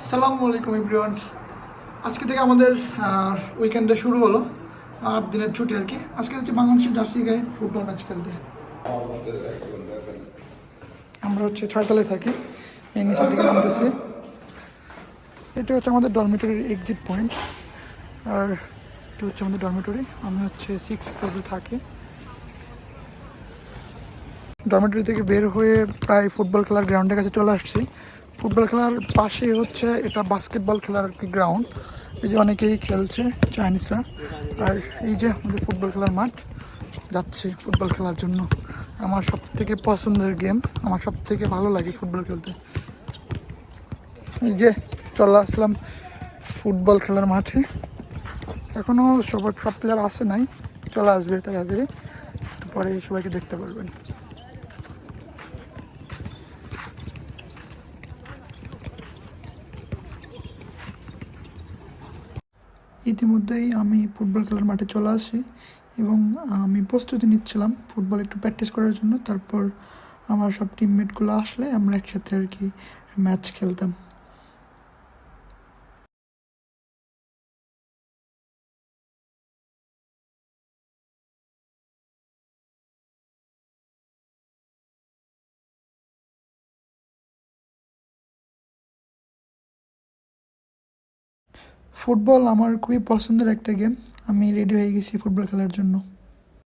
আসসালামু আলাইকুম এভরিওয়ান। আজকে থেকে আমাদের উইকেন্ডে শুরু হলো 8 দিনের ছুটি আর কি। আজকে হচ্ছে বাংলাদেশের জার্সি গায়ে ফুটবল ম্যাচ খেলতে। আমরা হচ্ছে 6 তলায় থাকি, এই নিচের দিকে নামতেছি। এটা হচ্ছে আমাদের ডরমিটরির এক্সিট পয়েন্ট, আর এটা হচ্ছে আমাদের ডরমিটরি। আমি হচ্ছে 6 ফ্লোরে থাকি। ডরমিটরি থেকে বের হয়ে প্রায় ফুটবল খেলার গ্রাউন্ডের কাছে চলে আসছি। ফুটবল খেলার পাশেই হচ্ছে এটা বাস্কেটবল খেলার একটি গ্রাউন্ড। এই যে অনেকেই খেলছে চাইনিজরা। আর এই যে আমাদের ফুটবল খেলার মাঠ, যাচ্ছে ফুটবল খেলার জন্য। আমার সব থেকে পছন্দের গেম, আমার সব থেকে ভালো লাগে ফুটবল খেলতে। এই যে চলে আসলাম ফুটবল খেলার মাঠে। এখনও সব প্লেয়ার আসে নাই, চলে আসবে তাড়াতাড়ি, পরে সবাইকে দেখতে পারবেন। ইতিমধ্যেই আমি ফুটবল খেলার মাঠে চলে আসি এবং আমি প্রস্তুতি নিচ্ছিলাম ফুটবল একটু প্র্যাকটিস করার জন্য। তারপর আমার সব টিমমেটগুলো আসলে আমরা একসাথে আর কি ম্যাচ খেলতাম। ফুটবল আমার খুবই পছন্দের একটা গেম। আমি রেডি হয়ে গেছি ফুটবল খেলার জন্য।